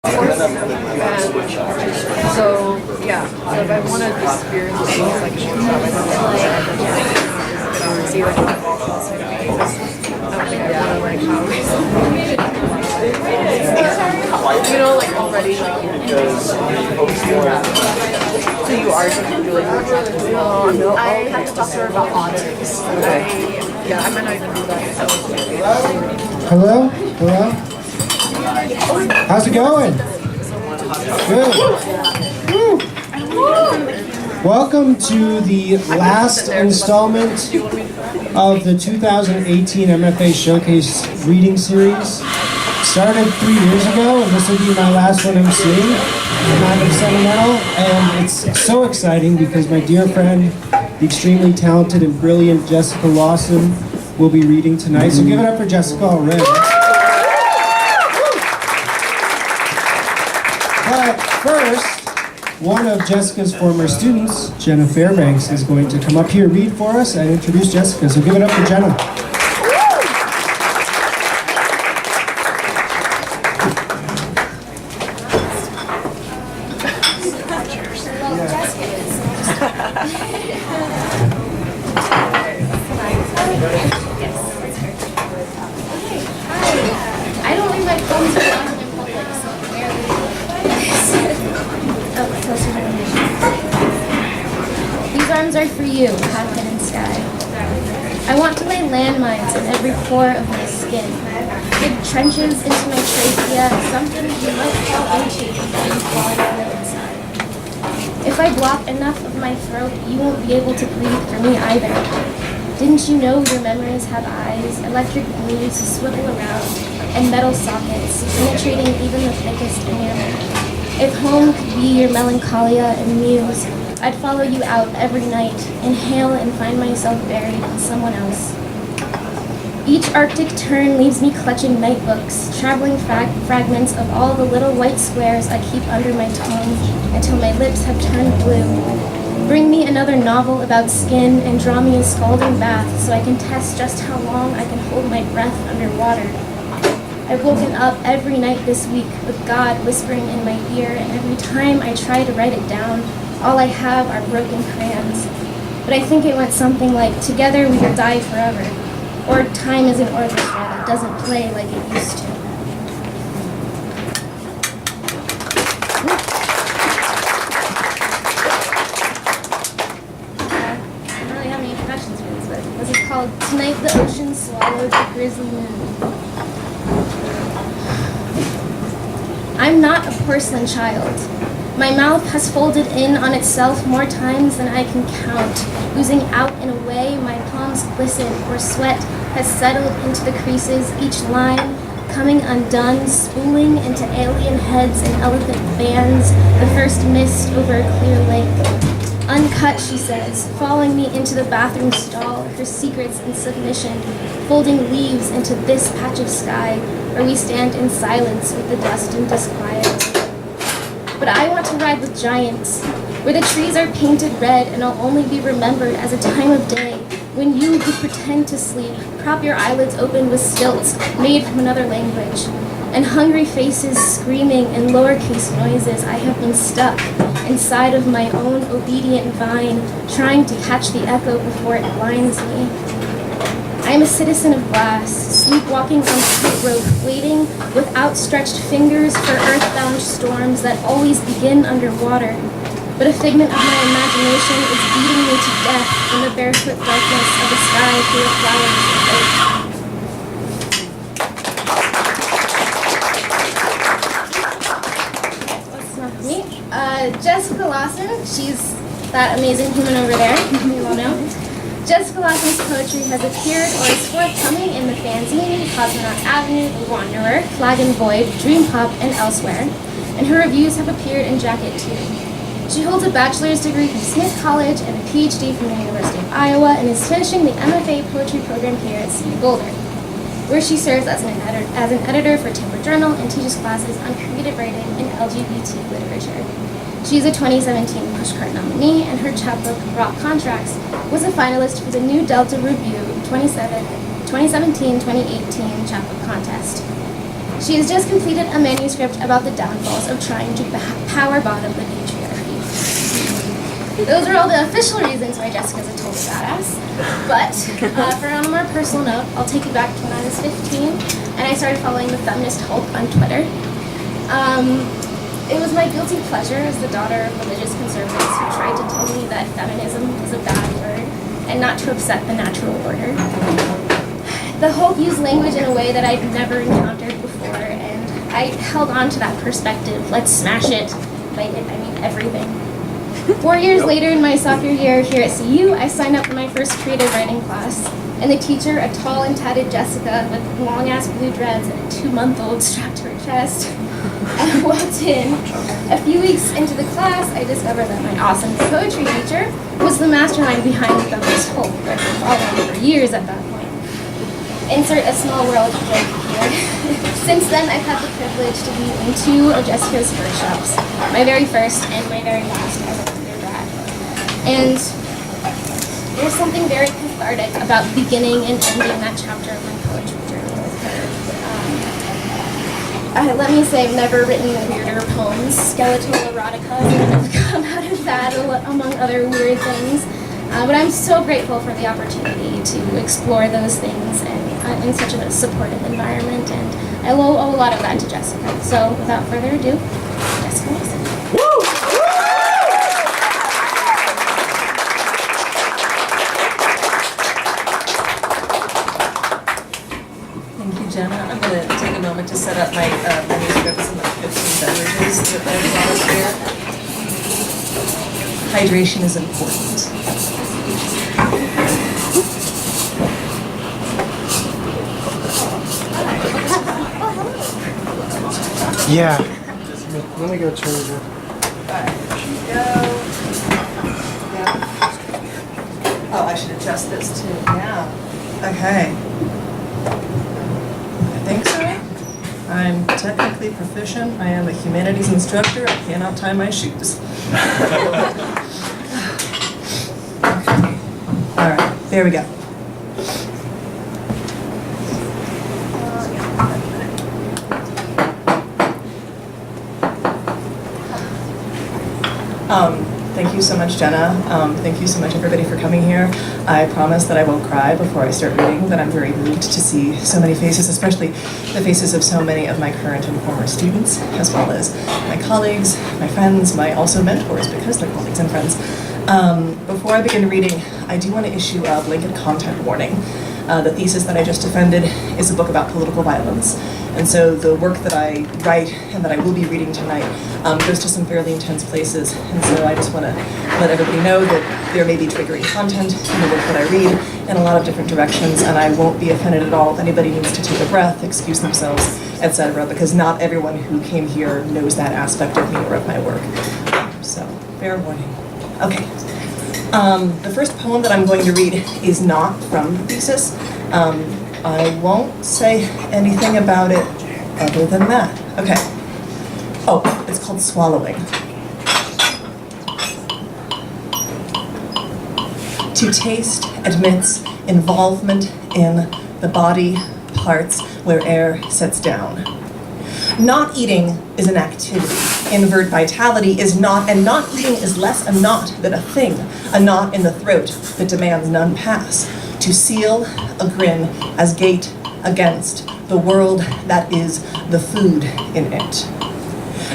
And so, yeah, so if I want to experience things like more stuff, I don't see like I don't think I want to like how you know, like already like so you are really no, I have to talk to her about audits. Yeah, I might not even do that. Hello? Hello? How's it going? Good. Woo. Welcome to the last installment of the 2018 MFA Showcase Reading Series. Started 3 years ago, and this will be my last one emceeing. Kind of sentimental, and it's so exciting because my dear friend, the extremely talented and brilliant Jessica Lawson, will be reading tonight. So give it up for Jessica already. But first, one of Jessica's former students, Jenna Fairbanks, is going to come up here, read for us, and introduce Jessica. So give it up for Jenna. Are for you, content and sky. I want to lay landmines in every pore of my skin, dig trenches into my trachea, something you might fall into and fall inside. If I block enough of my throat, you won't be able to breathe for me either. Didn't you know your memories have eyes, electric glues swivel around, and metal sockets, penetrating even the thickest enamel? If home could be your melancholia and muse, I'd follow you out every night, inhale and find myself buried in someone else. Each Arctic turn leaves me clutching night books, traveling fragments of all the little white squares I keep under my tongue until my lips have turned blue. Bring me another novel about skin and draw me a scalding bath so I can test just how long I can hold my breath underwater. I've woken up every night this week with God whispering in my ear, and every time I try to write it down, all I have are broken crayons. But I think it went something like, together we will die forever, or time is an orchestra that doesn't play like it used to. I don't really have any introductions for this, but this is called Tonight the Ocean Swallowed a Grizzly Moon. I'm not a porcelain child. My mouth has folded in on itself more times than I can count, oozing out in a way my palms glisten where sweat has settled into the creases, each line coming undone, spooling into alien heads and elephant bands, the first mist over a clear lake. Uncut, she says, following me into the bathroom stall, her secrets in submission, folding leaves into this patch of sky where we stand in silence with the dust and disquiet. But I want to ride with giants, where the trees are painted red and I'll only be remembered as a time of day when you who pretend to sleep prop your eyelids open with stilts made from another language, and hungry faces screaming in lowercase noises. I have been stuck inside of my own obedient vine, trying to catch the echo before it blinds me. I am a citizen of glass, sleepwalking on tightrope, waiting with outstretched fingers for earthbound storms that always begin underwater. But a figment of my imagination is beating me to death in the barefoot darkness of the sky through the flowers of earth. That's not me. Jessica Lawson, she's that amazing human over there, you all know. Jessica Lawson's poetry has appeared or is forthcoming in The Fanzine, Cosmonaut Avenue, The Wanderer, Flag and Void, Dream Pop, and elsewhere, and her reviews have appeared in Jacket 2. She holds a bachelor's degree from Smith College and a PhD from the University of Iowa, and is finishing the MFA poetry program here at Boulder, where she serves as an editor for Timber Journal and teaches classes on creative writing and LGBT literature. She is a 2017 Pushcart nominee, and her chapbook, Rock Contracts, was a finalist for the New Delta Review 2017-2018 chapbook contest. She has just completed a manuscript about the downfalls of trying to power bottom the patriarchy. Those are all the official reasons why Jessica's a total badass. But for on a more personal note, I'll take you back to when I was 15 and I started following the feminist Hulk on Twitter. It was my guilty pleasure as the daughter of religious conservatives who tried to tell me that feminism was a bad word and not to upset the natural order. The Hulk used language in a way that I'd never encountered before, and I held on to that perspective. Let's smash it. By it, I mean everything. 4 years later, in my soccer year here at CU, I signed up for my first creative writing class. And the teacher, a tall and tatted Jessica with long-ass blue dreads and a 2-month-old strapped to her chest, I walked in. A few weeks into the class, I discovered that my awesome poetry teacher was the mastermind behind the feminist Hulk that I'd been following for years at that point. Insert a small world joke here. Since then, I've had the privilege to be in 2 of Jessica's workshops, my very first and my very last as an undergrad. And there's something very cathartic about beginning and ending that chapter of my poetry journey with her. Let me say, I've never written weirder poems. Skeletal erotica have come out of that, among other weird things. But I'm so grateful for the opportunity to explore those things and in such a supportive environment. And I owe a lot of that to Jessica. So without further ado, Jessica Lawson. Jenna, I'm going to take a moment to set up my manuscripts and the 15 beverages that I brought here. Hydration is important. Yeah. Let me go turn it on. Alright, here we go. Yeah. Oh, I should adjust this too. Yeah. Okay. I think so. I'm technically proficient. I am a humanities instructor. I cannot tie my shoes. All right, there we go. Thank you so much, Jenna. Thank you so much, everybody, for coming here. I promise that I won't cry before I start reading, but I'm very moved to see so many faces, especially the faces of so many of my current and former students, as well as my colleagues, my friends, my also mentors, because they're colleagues and friends. Before I begin reading, I do want to issue a blanket content warning. The thesis that I just defended is a book about political violence. And so the work that I write and that I will be reading tonight goes to some fairly intense places. And so I just want to let everybody know that there may be triggering content in the work that I read in a lot of different directions, and I won't be offended at all if anybody needs to take a breath, excuse themselves, etc., because not everyone who came here knows that aspect of me or of my work. So, fair warning. Okay. The first poem that I'm going to read is not from the thesis. I won't say anything about it other than that. Okay. Oh, it's called Swallowing. To taste admits involvement in the body parts where air sets down. Not eating is an activity. Invert vitality is not, and not eating is less a knot than a thing, a knot in the throat that demands none pass. To seal a grin as gate against the world that is the food in it.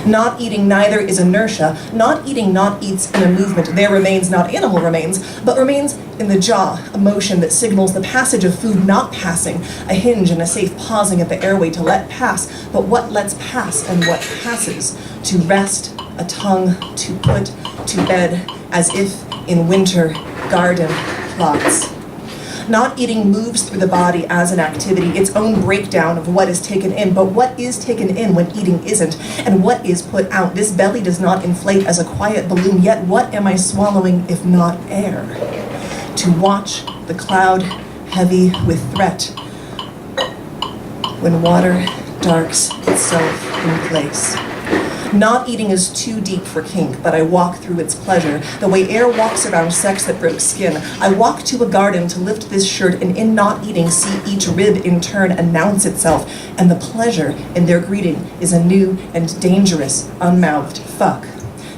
Not eating neither is inertia. Not eating not eats in a movement. There remains not animal remains, but remains in the jaw, a motion that signals the passage of food not passing, a hinge and a safe pausing at the airway to let pass, but what lets pass and what passes. To rest, a tongue to put to bed, as if in winter garden plots. Not eating moves through the body as an activity, its own breakdown of what is taken in, but what is taken in when eating isn't, and what is put out. This belly does not inflate as a quiet balloon, yet what am I swallowing if not air? To watch the cloud heavy with threat, when water darks itself in place. Not eating is too deep for kink, but I walk through its pleasure. The way air walks around sex that broke skin. I walk to a garden to lift this shirt, and in not eating, see each rib in turn announce itself. And the pleasure in their greeting is a new and dangerous, unmouthed fuck.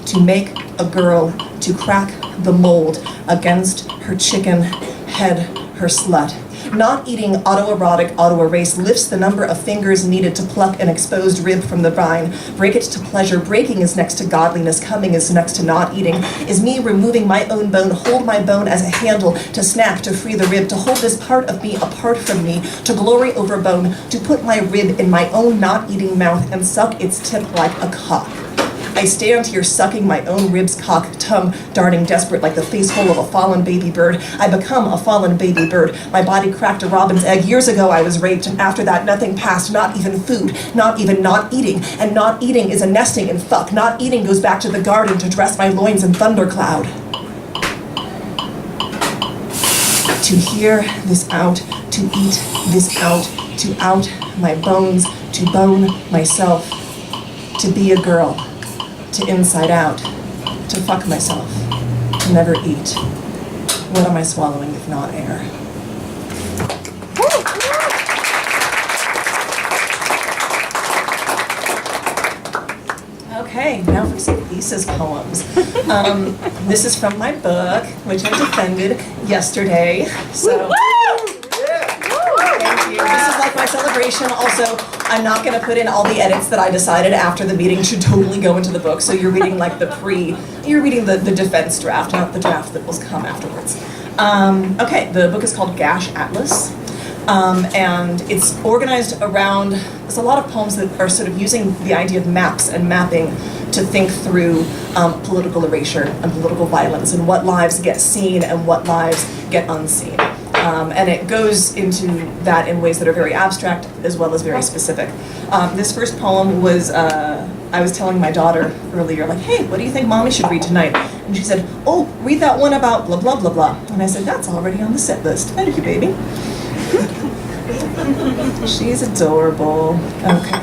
To make a girl, to crack the mold against her chicken head, her slut. Not eating autoerotic auto-erase lifts the number of fingers needed to pluck an exposed rib from the vine. Break it to pleasure. Breaking is next to godliness. Coming is next to not eating. Is me removing my own bone, hold my bone as a handle, to snap, to free the rib, to hold this part of me apart from me, to glory over bone, to put my rib in my own not eating mouth and suck its tip like a cock. I stand here sucking my own rib's cock, tongue darting desperate like the face hole of a fallen baby bird. I become a fallen baby bird. My body cracked a robin's egg. Years ago I was raped, and after that nothing passed, not even food, not even not eating. And not eating is a nesting in fuck. Not eating goes back to the garden to dress my loins in thundercloud. To hear this out, to eat this out, to out my bones, to bone myself, to be a girl. To inside out, to fuck myself, to never eat. What am I swallowing if not air? Okay, now for some Lisa's poems. This is from my book, which I defended yesterday. So, thank you. This is like my celebration. Also, I'm not going to put in all the edits that I decided after the meeting should totally go into the book. So you're reading like you're reading the defense draft, not the draft that will come afterwards. Okay, the book is called Gash Atlas. And it's organized around, there's a lot of poems that are sort of using the idea of maps and mapping to think through political erasure and political violence and what lives get seen and what lives get unseen. And it goes into that in ways that are very abstract as well as very specific. This first poem was, I was telling my daughter earlier, like, hey, what do you think mommy should read tonight? And she said, oh, read that one about blah, blah, blah, blah. And I said, that's already on the set list. Thank you, baby. She's adorable. Okay.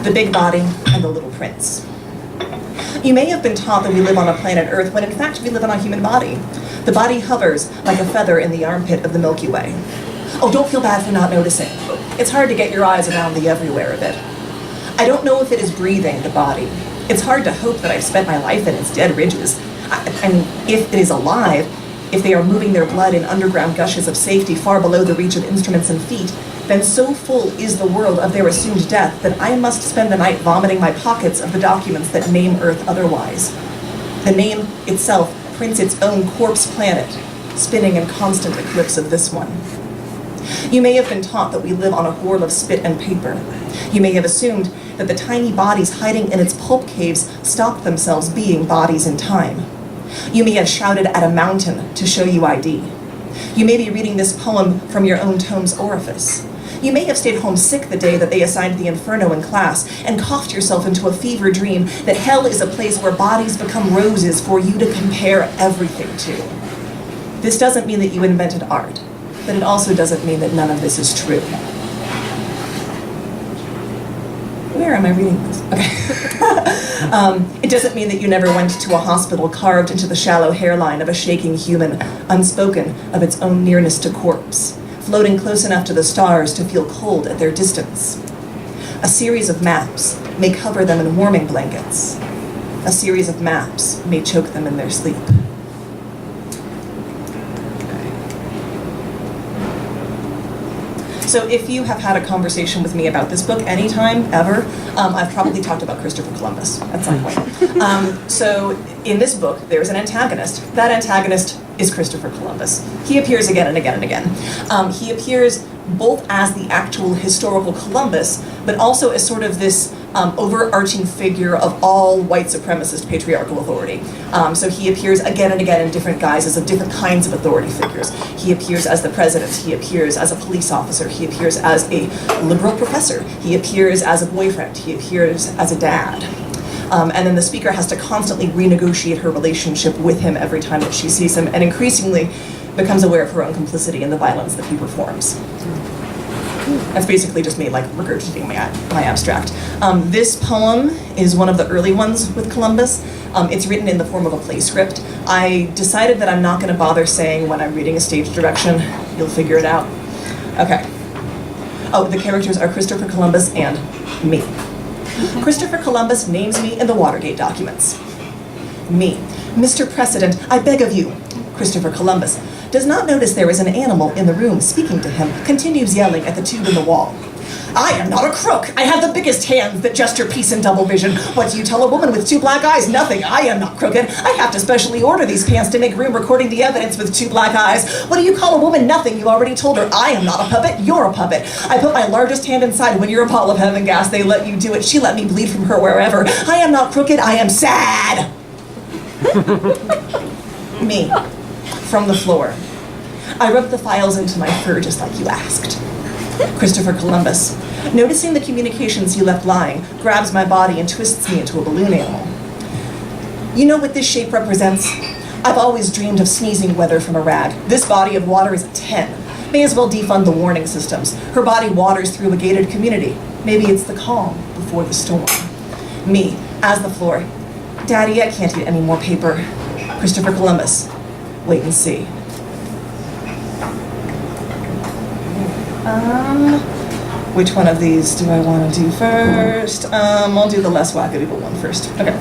The Big Body and the Little Prince. You may have been taught that we live on a planet Earth when in fact we live on a human body. The body hovers like a feather in the armpit of the Milky Way. Oh, don't feel bad for not noticing. It's hard to get your eyes around the everywhere of it. I don't know if it is breathing, the body. It's hard to hope that I've spent my life in its dead ridges. And if it is alive, if they are moving their blood in underground gushes of safety far below the reach of instruments and feet, then so full is the world of their assumed death that I must spend the night vomiting my pockets of the documents that name Earth otherwise. The name itself prints its own corpse planet, spinning in constant eclipse of this one. You may have been taught that we live on a whirl of spit and paper. You may have assumed that the tiny bodies hiding in its pulp caves stopped themselves being bodies in time. You may have shouted at a mountain to show you ID. You may be reading this poem from your own tome's orifice. You may have stayed home sick the day that they assigned the inferno in class and coughed yourself into a fever dream that hell is a place where bodies become roses for you to compare everything to. This doesn't mean that you invented art, but it also doesn't mean that none of this is true. Where am I reading this? Okay. It doesn't mean that you never went to a hospital carved into the shallow hairline of a shaking human, unspoken of its own nearness to corpse, floating close enough to the stars to feel cold at their distance. A series of maps may cover them in warming blankets. A series of maps may choke them in their sleep. So if you have had a conversation with me about this book anytime, ever, I've probably talked about Christopher Columbus at some point. So in this book, there's an antagonist. That antagonist is Christopher Columbus. He appears again and again and again. He appears both as the actual historical Columbus, but also as sort of this overarching figure of all white supremacist patriarchal authority. So he appears again and again in different guises of different kinds of authority figures. He appears as the president, he appears as a police officer, he appears as a liberal professor, he appears as a boyfriend, he appears as a dad. And then the speaker has to constantly renegotiate her relationship with him every time that she sees him, and increasingly becomes aware of her own complicity in the violence that he performs. That's basically just me like regurgitating my abstract. This poem is one of the early ones with Columbus. It's written in the form of a play script. I decided that I'm not going to bother saying when I'm reading a stage direction. You'll figure it out. Okay. Oh, the characters are Christopher Columbus and me. Christopher Columbus names me in the Watergate documents. Me. Mr. President, I beg of you. Christopher Columbus does not notice there is an animal in the room speaking to him, continues yelling at the tube in the wall. I am not a crook. I have the biggest hands that gesture peace and double vision. What do you tell a woman with 2 black eyes? Nothing. I am not crooked. I have to specially order these pants to make room recording the evidence with 2 black eyes. What do you call a woman? Nothing. You already told her. I am not a puppet. You're a puppet. I put my largest hand inside when you're a ball of heaven gas. They let you do it. She let me bleed from her wherever. I am not crooked. I am sad. Me. From the floor. I rubbed the files into my fur just like you asked. Christopher Columbus, noticing the communications he left lying, grabs my body and twists me into a balloon animal. You know what this shape represents? I've always dreamed of sneezing weather from a rag. This body of water is a 10. May as well defund the warning systems. Her body waters through a gated community. Maybe it's the calm before the storm. Me, as the floor. Daddy, I can't eat any more paper. Christopher Columbus, wait and see. Which one of these do I want to do first? I'll do the less wackadoodle one first. Okay.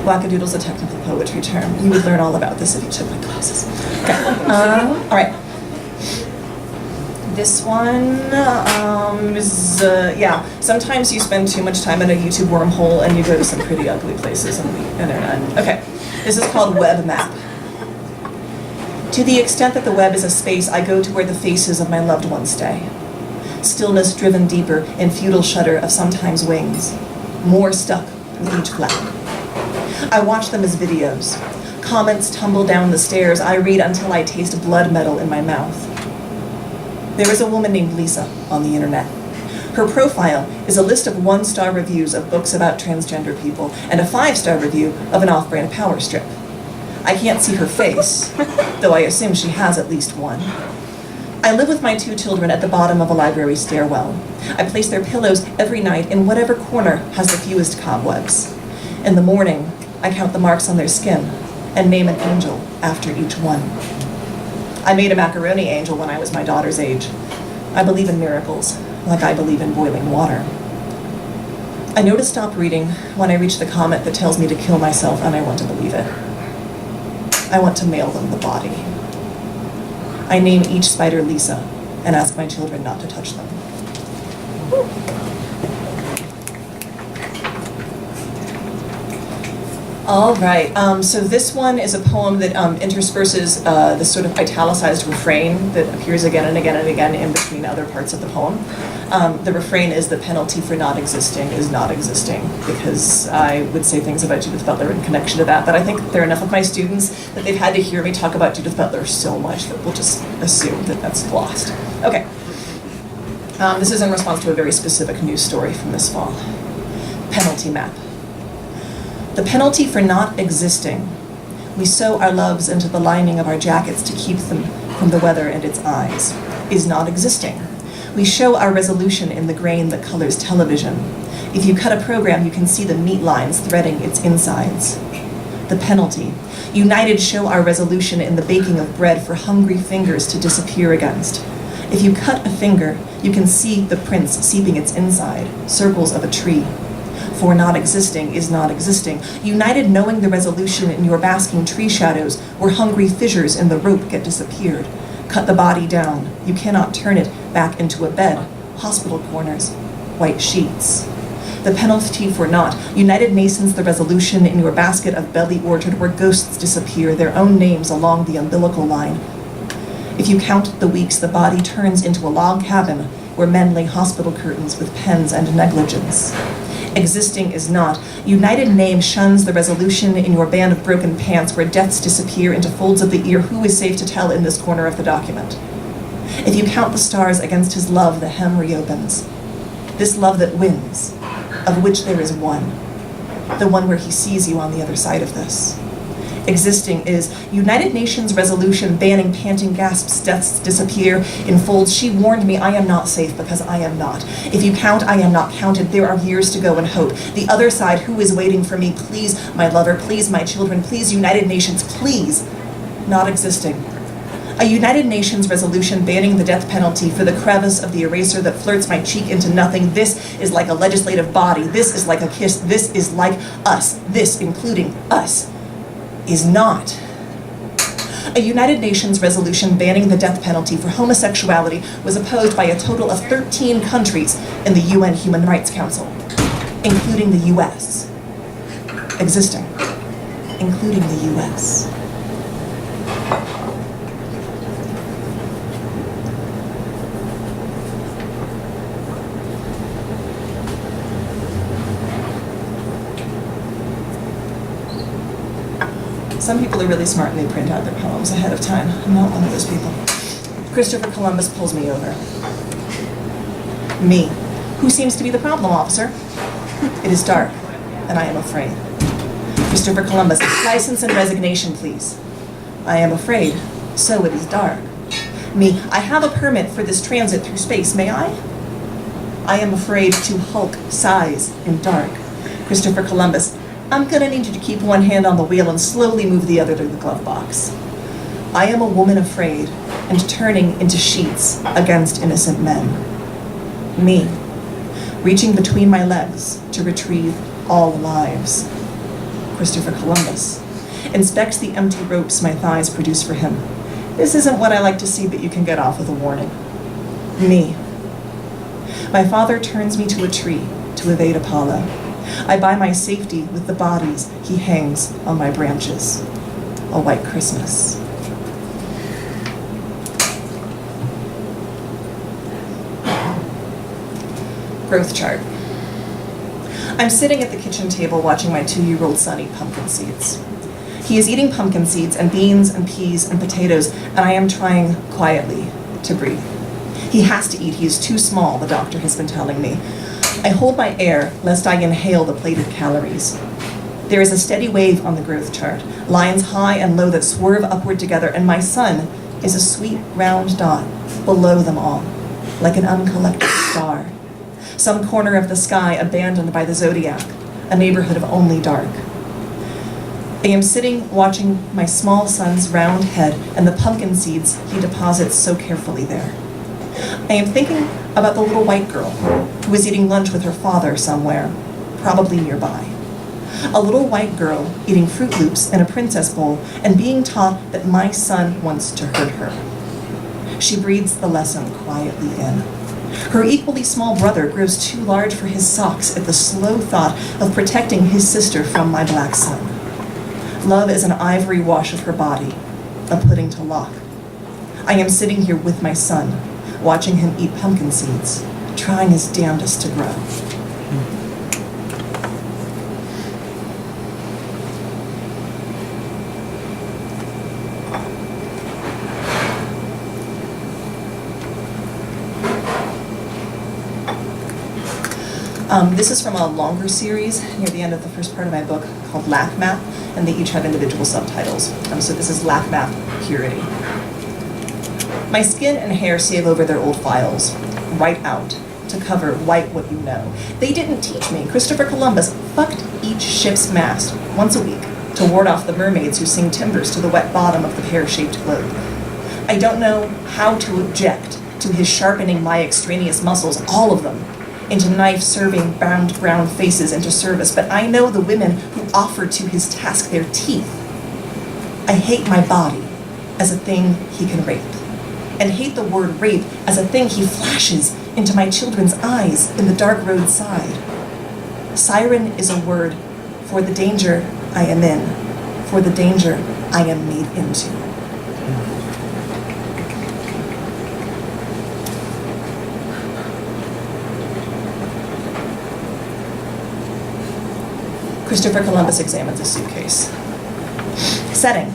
Wackadoodle's a technical poetry term. You would learn all about this if you took my classes. Okay. All right. This one is, yeah, sometimes you spend too much time in a YouTube wormhole and you go to some pretty ugly places on the internet. Okay. This is called Web Map. To the extent that the web is a space, I go to where the faces of my loved ones stay. Stillness driven deeper in futile shudder of sometimes wings, more stuck with each flap. I watch them as videos. Comments tumble down the stairs. I read until I taste blood metal in my mouth. There is a woman named Lisa on the internet. Her profile is a list of 1-star reviews of books about transgender people and a 5-star review of an off-brand power strip. I can't see her face, though I assume she has at least one. I live with my 2 children at the bottom of a library stairwell. I place their pillows every night in whatever corner has the fewest cobwebs. In the morning, I count the marks on their skin and name an angel after each one. I made a Macaroni Angel when I was my daughter's age. I believe in miracles, like I believe in boiling water. I know to stop reading when I reach the comment that tells me to kill myself, and I want to believe it. I want to mail them the body. I name each spider Lisa and ask my children not to touch them. All right, so this one is a poem that intersperses this sort of italicized refrain that appears again and again and again in between other parts of the poem. The refrain is the penalty for not existing is not existing, because I would say things about Judith Butler in connection to that, but I think there are enough of my students that they've had to hear me talk about Judith Butler so much that we'll just assume that that's lost. Okay. This is in response to a very specific news story from this fall. Penalty map. The penalty for not existing. We sew our loves into the lining of our jackets to keep them from the weather and its eyes, is not existing. We show our resolution in the grain that colors television. If you cut a program, you can see the meat lines threading its insides. The penalty. United show our resolution in the baking of bread for hungry fingers to disappear against. If you cut a finger, you can see the prints seeping its inside, circles of a tree. For not existing is not existing. United knowing the resolution in your basking tree shadows where hungry fissures in the rope get disappeared. Cut the body down. You cannot turn it back into a bed. Hospital corners. White sheets. The penalty for not. United nascents the resolution in your basket of belly orchard where ghosts disappear, their own names along the umbilical line. If you count the weeks, the body turns into a log cabin where men lay hospital curtains with pens and negligence. Existing is not. United name shuns the resolution in your band of broken pants where deaths disappear into folds of the ear. Who is safe to tell in this corner of the document? If you count the stars against his love, the hem reopens. This love that wins, of which there is one. The one where he sees you on the other side of this. Existing is United Nations resolution banning panting gasps, deaths disappear in folds. She warned me I am not safe because I am not. If you count, I am not counted. There are years to go and hope. The other side, who is waiting for me? Please, my lover, please, my children, please, United Nations, please. Not existing. A United Nations resolution banning the death penalty for the crevice of the eraser that flirts my cheek into nothing. This is like a legislative body. This is like a kiss. This is like us. This, including us, is not. A United Nations resolution banning the death penalty for homosexuality was opposed by a total of 13 countries in the UN Human Rights Council, including the US. Existing, including the US. Some people are really smart and they print out their poems ahead of time. I'm not one of those people. Christopher Columbus pulls me over. Me. Who seems to be the problem, officer? It is dark, and I am afraid. Christopher Columbus, license and resignation, please. I am afraid, so it is dark. Me, I have a permit for this transit through space, may I? I am afraid to hulk size in dark. Christopher Columbus, I'm gonna need you to keep one hand on the wheel and slowly move the other to the glove box. I am a woman afraid and turning into sheets against innocent men. Me, reaching between my legs to retrieve all lives. Christopher Columbus inspects the empty ropes my thighs produce for him. This isn't what I like to see, but you can get off with a warning. Me. My father turns me to a tree to evade Apollo. I buy my safety with the bodies he hangs on my branches. A white Christmas. Growth chart. I'm sitting at the kitchen table watching my 2-year-old son eat pumpkin seeds. He is eating pumpkin seeds and beans and peas and potatoes, and I am trying quietly to breathe. He has to eat. He is too small, the doctor has been telling me. I hold my air lest I inhale the plated calories. There is a steady wave on the growth chart, lines high and low that swerve upward together, and my son is a sweet round dot below them all, like an uncollected star. Some corner of the sky abandoned by the zodiac, a neighborhood of only dark. I am sitting watching my small son's round head and the pumpkin seeds he deposits so carefully there. I am thinking about the little white girl who is eating lunch with her father somewhere, probably nearby. A little white girl eating Fruit Loops in a princess bowl and being taught that my son wants to hurt her. She breathes the lesson quietly in. Her equally small brother grows too large for his socks at the slow thought of protecting his sister from my black son. Love is an ivory wash of her body, a pudding to lock. I am sitting here with my son, watching him eat pumpkin seeds, trying his damnedest to grow. This is from a longer series near the end of the first part of my book called Laugh Map, and they each have individual subtitles. So this is Laugh Map Purity. My skin and hair save over their old files, right out, to cover white what you know. They didn't teach me. Christopher Columbus fucked each ship's mast once a week to ward off the mermaids who sing timbers to the wet bottom of the pear-shaped globe. I don't know how to object to his sharpening my extraneous muscles, all of them, into knife-serving bound brown faces into service, but I know the women who offer to his task their teeth. I hate my body as a thing he can rape, and hate the word rape as a thing he flashes into my children's eyes in the dark roadside. Siren is a word for the danger I am in, for the danger I am made into. Christopher Columbus examines a suitcase. Setting.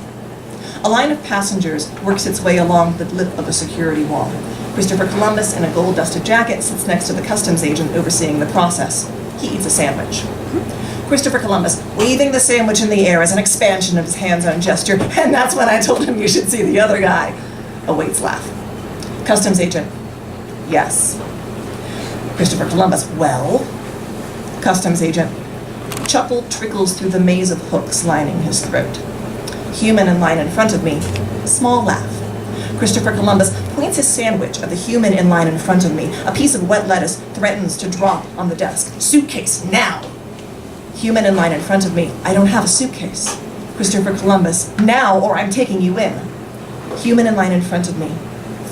A line of passengers works its way along the lip of a security wall. Christopher Columbus, in a gold-dusted jacket, sits next to the customs agent overseeing the process. He eats a sandwich. Christopher Columbus, waving the sandwich in the air as an expansion of his hands-on gesture, and that's when I told him you should see the other guy. A Waits laugh. Customs agent, yes. Christopher Columbus, well. Customs agent, chuckle trickles through the maze of hooks lining his throat. Human in line in front of me, small laugh. Christopher Columbus points his sandwich at the human in line in front of me. A piece of wet lettuce threatens to drop on the desk. Suitcase, now! Human in line in front of me, I don't have a suitcase. Christopher Columbus, now or I'm taking you in. Human in line in front of me,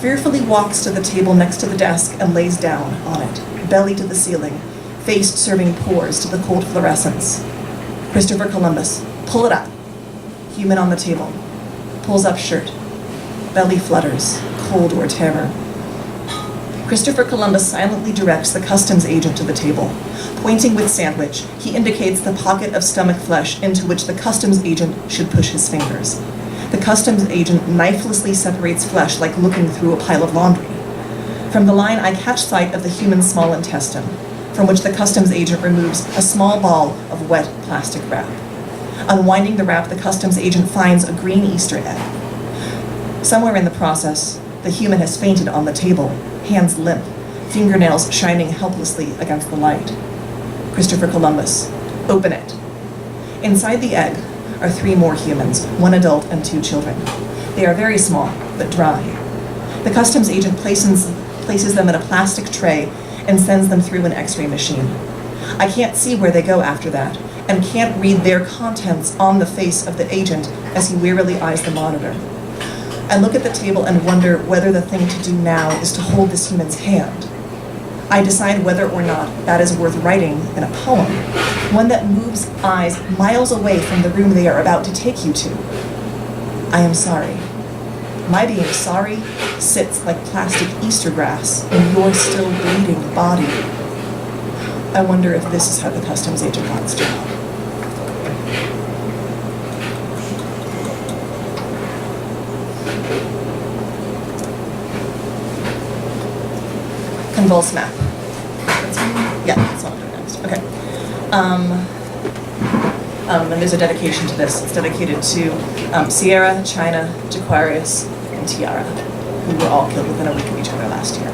fearfully walks to the table next to the desk and lays down on it, belly to the ceiling, face serving pores to the cold fluorescence. Christopher Columbus, pull it up. Human on the table, pulls up shirt, belly flutters, cold or terror. Christopher Columbus silently directs the customs agent to the table. Pointing with sandwich, he indicates the pocket of stomach flesh into which the customs agent should push his fingers. The customs agent knifelessly separates flesh like looking through a pile of laundry. From the line, I catch sight of the human small intestine, from which the customs agent removes a small ball of wet plastic wrap. Unwinding the wrap, the customs agent finds a green Easter egg. Somewhere in the process, the human has fainted on the table, hands limp, fingernails shining helplessly against the light. Christopher Columbus, open it. Inside the egg are 3 more humans, 1 adult and 2 children. They are very small, but dry. The customs agent places them in a plastic tray and sends them through an X-ray machine. I can't see where they go after that, and can't read their contents on the face of the agent as he wearily eyes the monitor. I look at the table and wonder whether the thing to do now is to hold this human's hand. I decide whether or not that is worth writing in a poem, one that moves eyes miles away from the room they are about to take you to. I am sorry. My being sorry sits like plastic Easter grass in your still bleeding body. I wonder if this is how the customs agent got his job. Convulse map. Yeah, that's what I'm doing next. Okay. And there's a dedication to this. It's dedicated to Sierra, China, Jaquarius, and Tiara, who were all killed within a week of each other last year.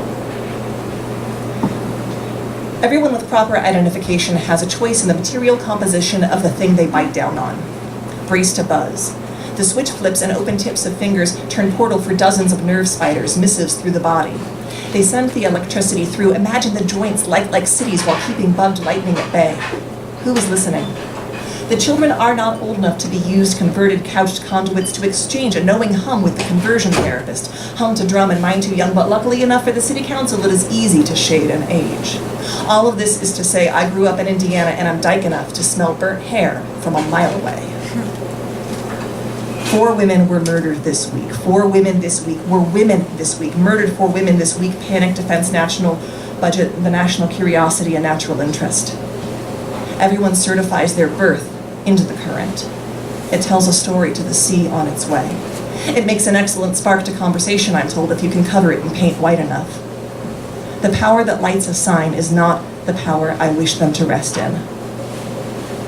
Everyone with proper identification has a choice in the material composition of the thing they bite down on. Brace to buzz. The switch flips and open tips of fingers turn portal for dozens of nerve spiders, missives through the body. They send the electricity through. Imagine the joints light like cities while keeping bugged lightning at bay. Who is listening? The children are not old enough to be used converted couched conduits to exchange a knowing hum with the conversion therapist. Hum to drum and mine too young, but luckily enough for the city council, it is easy to shade an age. All of this is to say I grew up in Indiana and I'm dyke enough to smell burnt hair from a mile away. 4 women were murdered this week. 4 women this week were women this week. Murdered 4 women this week. Panic, defense, national budget, the national curiosity, and natural interest. Everyone certifies their birth into the current. It tells a story to the sea on its way. It makes an excellent spark to conversation, I'm told, if you can cover it in paint white enough. The power that lights a sign is not the power I wish them to rest in.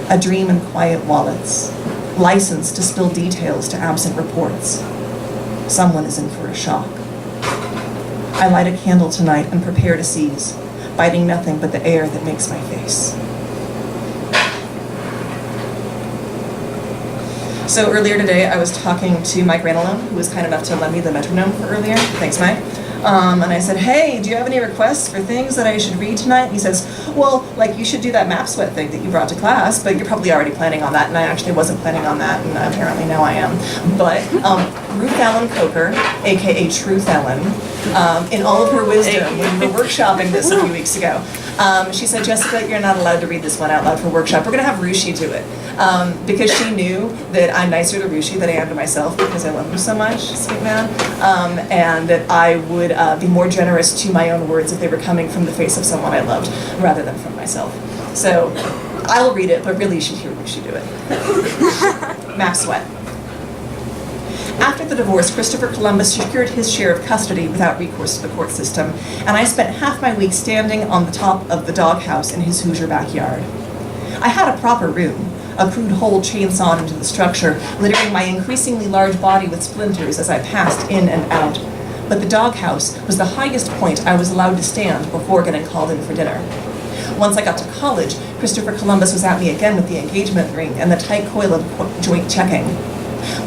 A dream in quiet wallets. License to spill details to absent reports. Someone is in for a shock. I light a candle tonight and prepare to seize, biting nothing but the air that makes my face. So earlier today, I was talking to Mike Ranelone, who was kind enough to lend me the metronome for earlier. Thanks, Mike. And I said, hey, do you have any requests for things that I should read tonight? And he says, well, like you should do that map sweat thing that you brought to class, but you're probably already planning on that. And I actually wasn't planning on that, and apparently now I am. But Ruth Ellen Coker, AKA Truth Ellen, in all of her wisdom, when we were workshopping this a few weeks ago, she said, Jessica, you're not allowed to read this one out loud for workshop. We're going to have Rushi do it. Because she knew that I'm nicer to Rushi than I am to myself because I love him so much, sweet man, and that I would be more generous to my own words if they were coming from the face of someone I loved rather than from myself. So I'll read it, but really you should hear Rushi do it. Map sweat. After the divorce, Christopher Columbus secured his share of custody without recourse to the court system, and I spent half my week standing on the top of the doghouse in his Hoosier backyard. I had a proper room, a crude hole chainsawed into the structure, littering my increasingly large body with splinters as I passed in and out. But the doghouse was the highest point I was allowed to stand before getting called in for dinner. Once I got to college, Christopher Columbus was at me again with the engagement ring and the tight coil of joint checking.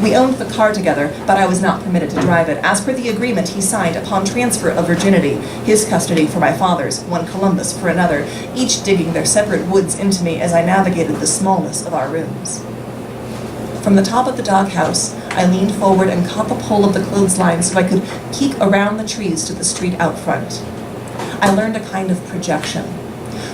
We owned the car together, but I was not permitted to drive it, as per the agreement he signed upon transfer of virginity, his custody for my father's, one Columbus for another, each digging their separate woods into me as I navigated the smallness of our rooms. From the top of the doghouse, I leaned forward and caught the pole of the clothesline so I could peek around the trees to the street out front. I learned a kind of projection.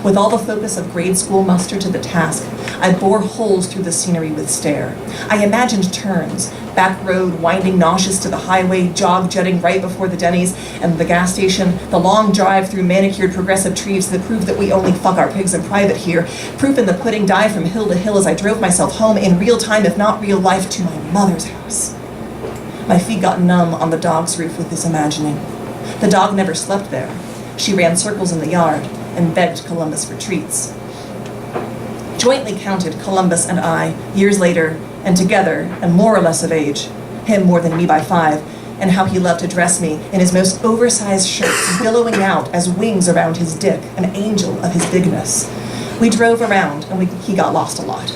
With all the focus of grade school muster to the task, I bore holes through the scenery with stare. I imagined turns, back road winding nauseous to the highway, jog jutting right before the Denny's and the gas station, the long drive through manicured progressive trees that prove that we only fuck our pigs in private here, proof in the pudding die from hill to hill as I drove myself home in real time, if not real life, to my mother's house. My feet got numb on the dog's roof with this imagining. The dog never slept there. She ran circles in the yard and begged Columbus for treats. Jointly counted, Columbus and I, years later, and together, and more or less of age, him more than me by 5, and how he loved to dress me in his most oversized shirts, billowing out as wings around his dick, an angel of his bigness. We drove around, and he got lost a lot.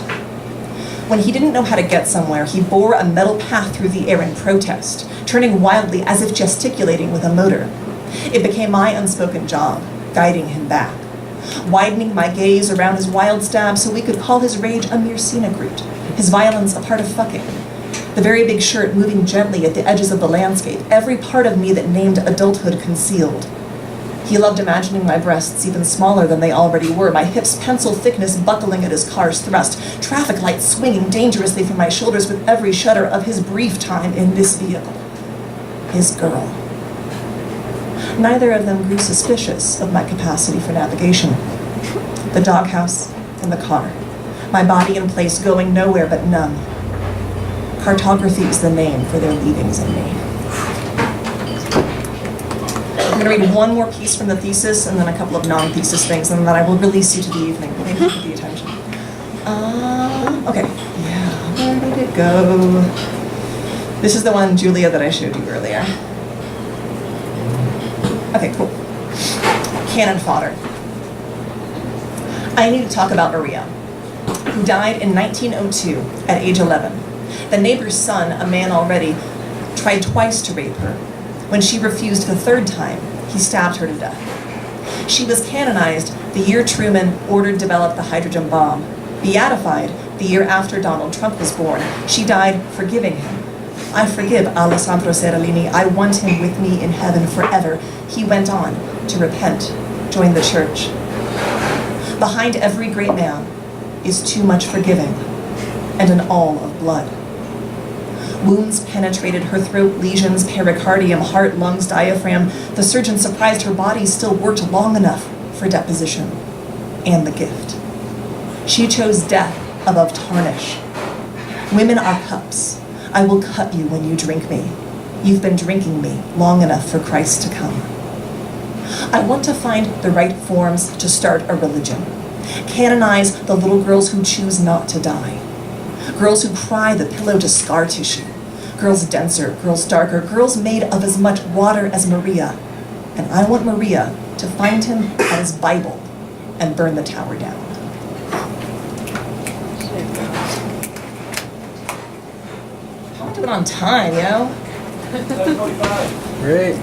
When he didn't know how to get somewhere, he bore a metal path through the air in protest, turning wildly as if gesticulating with a motor. It became my unspoken job, guiding him back, widening my gaze around his wild stab so we could call his rage a mere scenic route, his violence a part of fucking. The very big shirt moving gently at the edges of the landscape, every part of me that named adulthood concealed. He loved imagining my breasts even smaller than they already were, my hips pencil thickness buckling at his car's thrust, traffic lights swinging dangerously from my shoulders with every shudder of his brief time in this vehicle. His girl. Neither of them grew suspicious of my capacity for navigation. The doghouse and the car. My body in place, going nowhere but numb. Cartography is the name for their leavings in me. I'm going to read one more piece from the thesis and then a couple of non-thesis things, and then I will release you to the evening. Thank you for the attention. Okay. Yeah, where did it go? This is the one, Julia, that I showed you earlier. Okay, cool. Cannon fodder. I need to talk about Maria, who died in 1902 at age 11. The neighbor's son, a man already, tried twice to rape her. When she refused the third time, he stabbed her to death. She was canonized the year Truman ordered develop the hydrogen bomb. Beatified the year after Donald Trump was born. She died forgiving him. I forgive Alessandro Seralini. I want him with me in heaven forever. He went on to repent, join the church. Behind every great man is too much forgiving and an all of blood. Wounds penetrated her throat, lesions, pericardium, heart, lungs, diaphragm. The surgeon surprised her body still worked long enough for deposition and the gift. She chose death above tarnish. Women are cups. I will cut you when you drink me. You've been drinking me long enough for Christ to come. I want to find the right forms to start a religion. Canonize the little girls who choose not to die. Girls who cry the pillow to scar tissue. Girls denser, girls darker, girls made of as much water as Maria. And I want Maria to find him at his Bible and burn the tower down. I'm doing on time, you know? Great.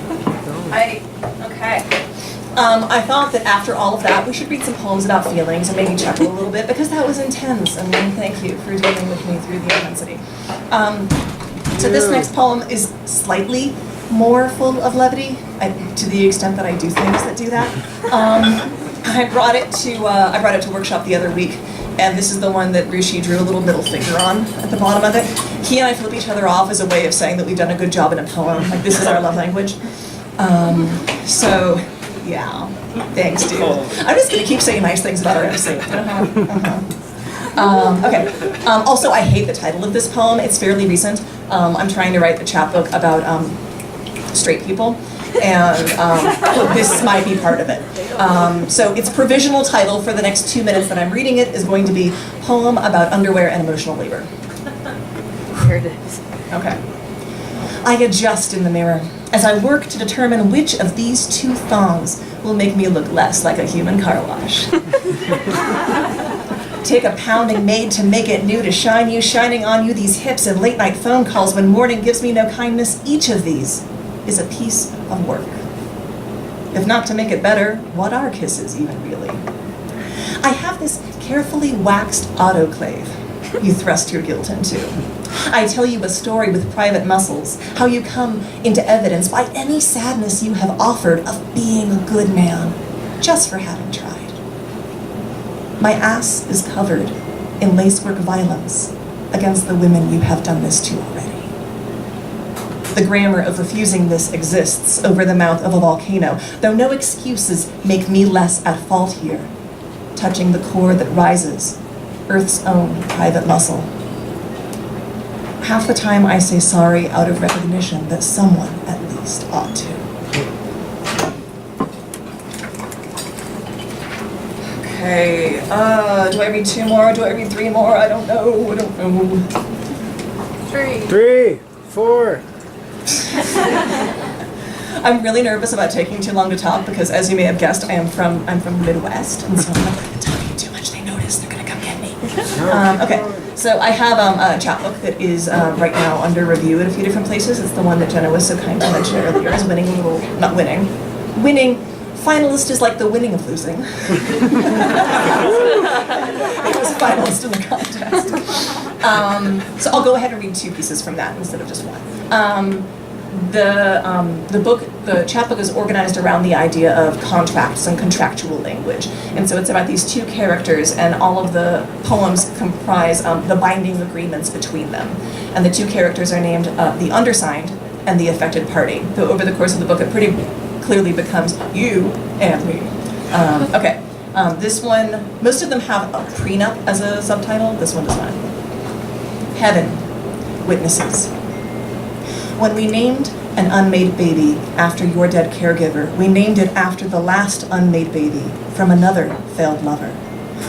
Okay. I thought that after all of that, we should read some poems about feelings and maybe chuckle a little bit because that was intense, and thank you for dealing with me through the intensity. So this next poem is slightly more full of levity, to the extent that I do things that do that. I brought it to workshop the other week, and this is the one that Rushi drew a little middle finger on at the bottom of it. He and I flip each other off as a way of saying that we've done a good job in a poem, like this is our love language. So, yeah, thanks, dude. I'm just gonna keep saying nice things about our MC. Okay. Also, I hate the title of this poem. It's fairly recent. I'm trying to write a chapbook about straight people, and this might be part of it. So its provisional title for the next 2 minutes that I'm reading it is going to be Poem About Underwear and Emotional Labor. Here it is. Okay. I adjust in the mirror as I work to determine which of these two thongs will make me look less like a human car wash. Take a pounding maid to make it new, to shine you, shining on you these hips and late night phone calls when morning gives me no kindness. Each of these is a piece of work. If not to make it better, what are kisses even really? I have this carefully waxed autoclave you thrust your guilt into. I tell you a story with private muscles, how you come into evidence by any sadness you have offered of being a good man, just for having tried. My ass is covered in lacework violence against the women you have done this to already. The grammar of refusing this exists over the mouth of a volcano, though no excuses make me less at fault here, touching the core that rises, Earth's own private muscle. Half the time I say sorry out of recognition that someone at least ought to. Okay, do I read 2 more? Do I read 3 more? I don't know. 3, 4. I'm really nervous about taking too long to talk because, as you may have guessed, I'm from the Midwest, and so I'm like, talking too much, they notice, they're gonna come get me. Okay, so I have a chapbook that is right now under review at a few different places. It's the one that Jenna was so kind to mention earlier as winning a little, not winning, winning. Finalist is like the winning of losing. It was finalist in the contest. So I'll go ahead and read 2 pieces from that instead of just one. The chapbook is organized around the idea of contracts and contractual language. And so it's about these 2 characters, and all of the poems comprise the binding agreements between them. And the 2 characters are named the undersigned and the affected party. Though over the course of the book, it pretty clearly becomes you and me. Okay, this one, most of them have a prenup as a subtitle. This one does not. Heaven, witnesses. When we named an unmade baby after your dead caregiver, we named it after the last unmade baby from another failed lover.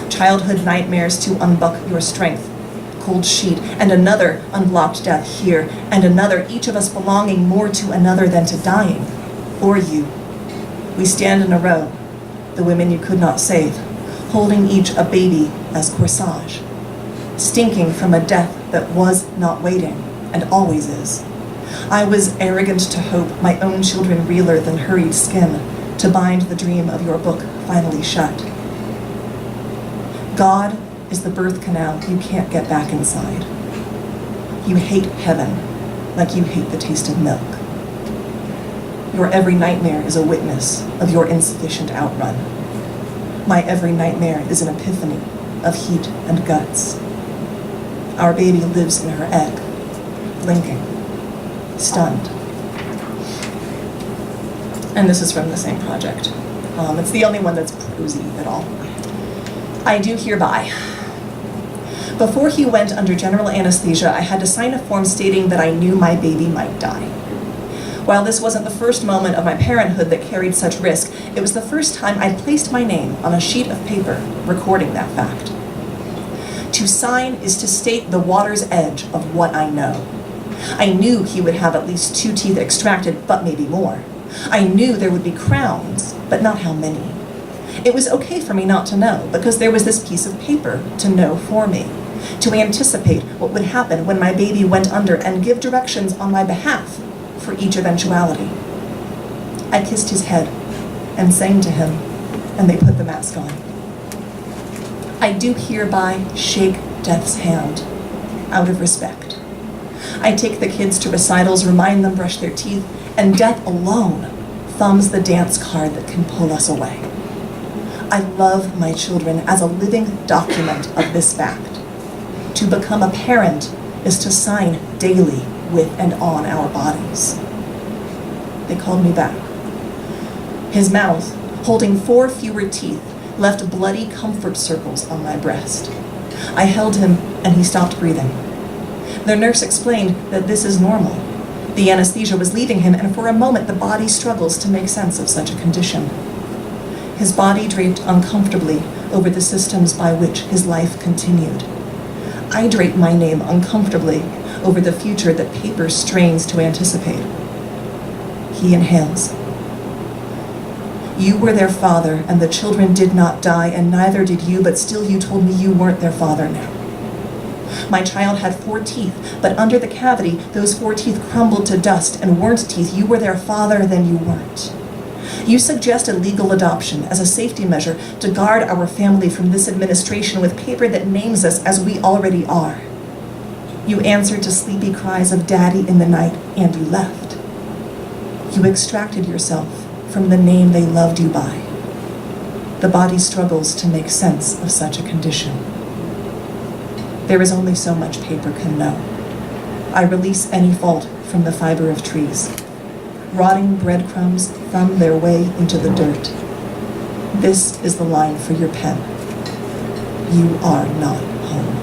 Childhood nightmares to unbuck your strength. Cold sheet, and another unblocked death here, and another, each of us belonging more to another than to dying. Or you. We stand in a row, the women you could not save, holding each a baby as corsage, stinking from a death that was not waiting, and always is. I was arrogant to hope my own children realer than hurried skin, to bind the dream of your book finally shut. God is the birth canal you can't get back inside. You hate heaven like you hate the taste of milk. Your every nightmare is a witness of your insufficient outrun. My every nightmare is an epiphany of heat and guts. Our baby lives in her egg, blinking, stunned. And this is from the same project. It's the only one that's prosy at all. I do hereby. Before he went under general anesthesia, I had to sign a form stating that I knew my baby might die. While this wasn't the first moment of my parenthood that carried such risk, it was the first time I'd placed my name on a sheet of paper recording that fact. To sign is to state the water's edge of what I know. I knew he would have at least 2 teeth extracted, but maybe more. I knew there would be crowns, but not how many. It was okay for me not to know, because there was this piece of paper to know for me, to anticipate what would happen when my baby went under and give directions on my behalf for each eventuality. I kissed his head and sang to him, and they put the mask on. I do hereby shake death's hand, out of respect. I take the kids to recitals, remind them brush their teeth, and death alone thumbs the dance card that can pull us away. I love my children as a living document of this fact. To become a parent is to sign daily with and on our bodies. They called me back. His mouth, holding 4 fewer teeth, left bloody comfort circles on my breast. I held him and he stopped breathing. The nurse explained that this is normal. The anesthesia was leaving him, and for a moment the body struggles to make sense of such a condition. his body draped uncomfortably over the systems by which his life continued. I drape my name uncomfortably over the future that paper strains to anticipate. He inhales. You were their father, and the children did not die, and neither did you, but still you told me you weren't their father now. My child had 4 teeth, but under the cavity, those 4 teeth crumbled to dust and weren't teeth. You were their father, then you weren't. You suggested legal adoption as a safety measure to guard our family from this administration with paper that names us as we already are. You answered to sleepy cries of daddy in the night, and you left. You extracted yourself from the name they loved you by. The body struggles to make sense of such a condition. There is only so much paper can know. I release any fault from the fiber of trees. Rotting breadcrumbs thumb their way into the dirt. This is the line for your pen. You are not home.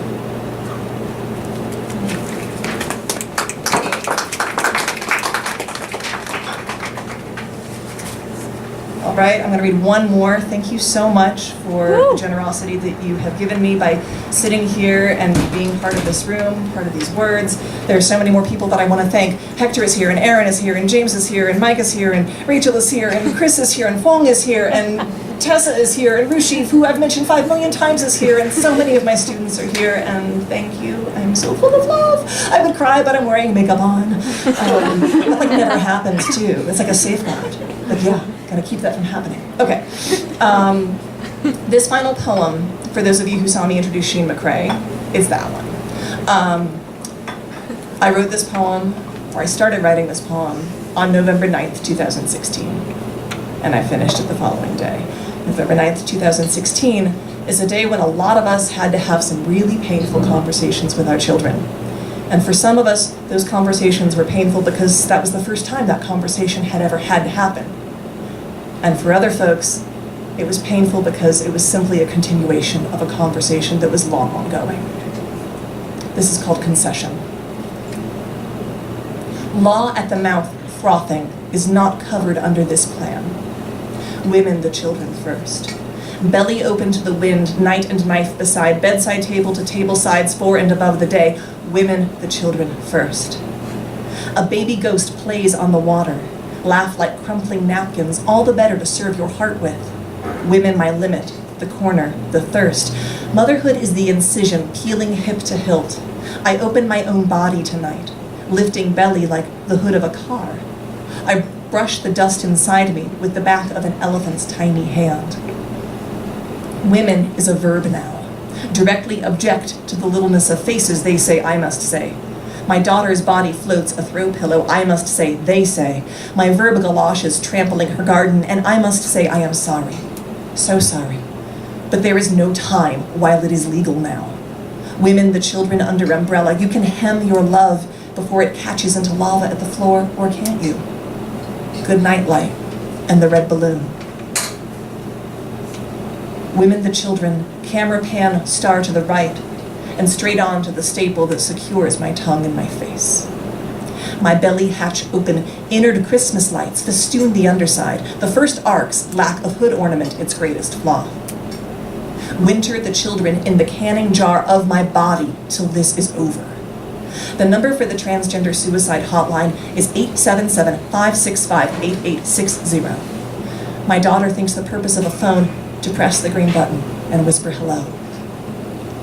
All right, I'm going to read one more. Thank you so much for the generosity that you have given me by sitting here and being part of this room, part of these words. There are so many more people that I want to thank. Hector is here, and Aaron is here, and James is here, and Mike is here, and Rachel is here, and Chris is here, and Fong is here, and Tessa is here, and Rushi, who I've mentioned 5 million times, is here, and so many of my students are here, and thank you. I'm so full of love. I would cry, but I'm wearing makeup on. That like never happens, too. It's like a safeguard. But yeah. Gotta keep that from happening. Okay. This final poem, for those of you who saw me introduce Sheen McCrae, is that one. I wrote this poem, or I started writing this poem, on November 9th, 2016. And I finished it the following day. November 9th, 2016 is a day when a lot of us had to have some really painful conversations with our children. And for some of us, those conversations were painful because that was the first time that conversation had ever had to happen. And for other folks, it was painful because it was simply a continuation of a conversation that was long ongoing. This is called concession. Law at the mouth frothing is not covered under this plan. Women the children first. Belly open to the wind, night and knife beside, bedside table to table sides, for and above the day. Women the children first. A baby ghost plays on the water. Laugh like crumpling napkins, all the better to serve your heart with. Women my limit, the corner, the thirst. Motherhood is the incision, peeling hip to hilt. I open my own body tonight, lifting belly like the hood of a car. I brush the dust inside me with the back of an elephant's tiny hand. Women is a verb now. Directly object to the littleness of faces they say I must say. My daughter's body floats a throw pillow, I must say, they say. My verb galoshes trampling her garden, and I must say I am sorry. So sorry. But there is no time while it is legal now. Women, the children under umbrella, you can hem your love before it catches into lava at the floor, or can't you? Good night light and the red balloon. Women, the children, camera pan, star to the right, and straight on to the staple that secures my tongue and my face. My belly hatch open, innard Christmas lights festoon the underside. The first arcs lack of hood ornament, its greatest flaw. Winter the children in the canning jar of my body till this is over. The number for the transgender suicide hotline is 877-565-8860. My daughter thinks the purpose of a phone to press the green button and whisper hello.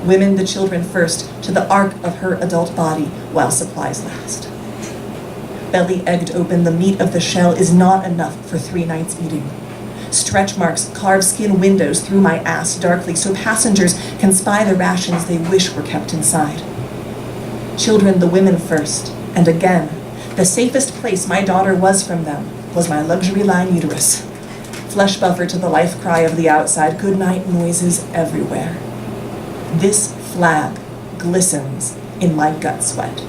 Women the children first to the arc of her adult body while supplies last. Belly egged open, the meat of the shell is not enough for 3 nights eating. Stretch marks carve skin windows through my ass darkly so passengers can spy the rations they wish were kept inside. Children the women first, and again, the safest place my daughter was from them was my luxury line uterus. Flesh buffer to the life cry of the outside, good night noises everywhere. This flag glistens in my gut sweat.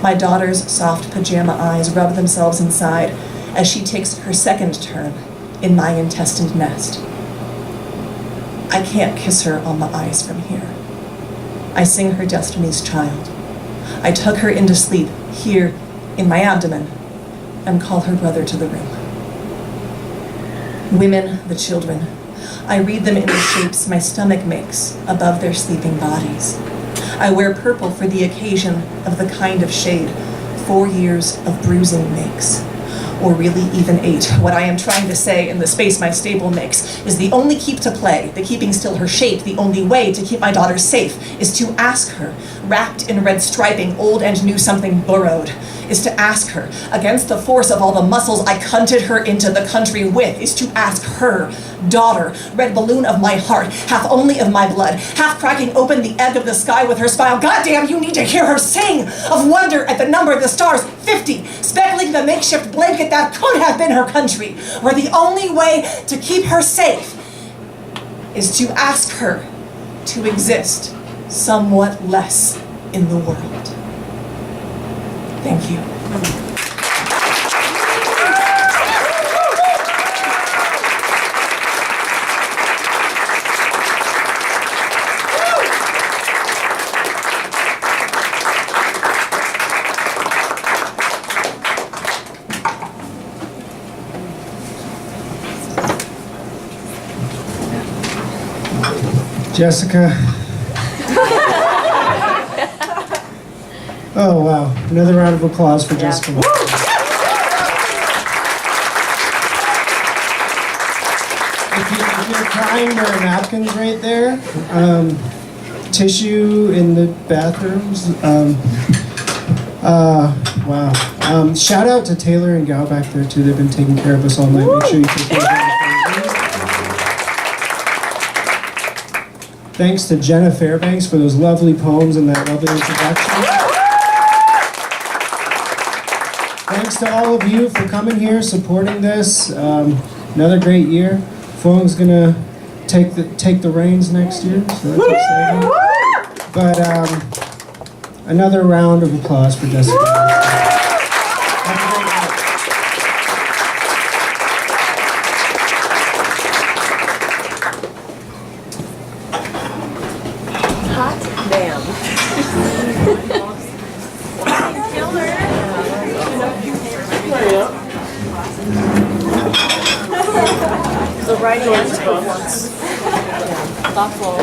My daughter's soft pajama eyes rub themselves inside as she takes her second turn in my intestined nest. I can't kiss her on the eyes from here. I sing her destiny's child. I tug her into sleep here in my abdomen and call her brother to the room. Women, the children. I read them in the shapes my stomach makes above their sleeping bodies. I wear purple for the occasion of the kind of shade 4 years of bruising makes. Or really even 8. What I am trying to say in the space my stable makes is the only keep to play, the keeping still her shape, the only way to keep my daughter safe is to ask her, wrapped in red striping, old and new something burrowed, is to ask her, against the force of all the muscles I cunted her into the country with, is to ask her, daughter, red balloon of my heart, half only of my blood, half cracking open the egg of the sky with her smile. Goddamn, you need to hear her sing of wonder at the number of the stars, 50, speckling the makeshift blanket that could have been her country, where the only way to keep her safe is to ask her to exist somewhat less in the world. Thank you. Jessica. Oh, wow. Another round of applause for Jessica. If you're crying, there are napkins right there. Tissue in the bathrooms. Wow. Shout out to Taylor and Gal back there, too. They've been taking care of us all night. Make sure you take care of them. Thanks to Jenna Fairbanks for those lovely poems and that lovely introduction. Thanks to all of you for coming here, supporting this. Another great year. Phuong's gonna take the reins next year, so that's exciting. But another round of applause for Jessica. Hot damn. The writing is thoughtful.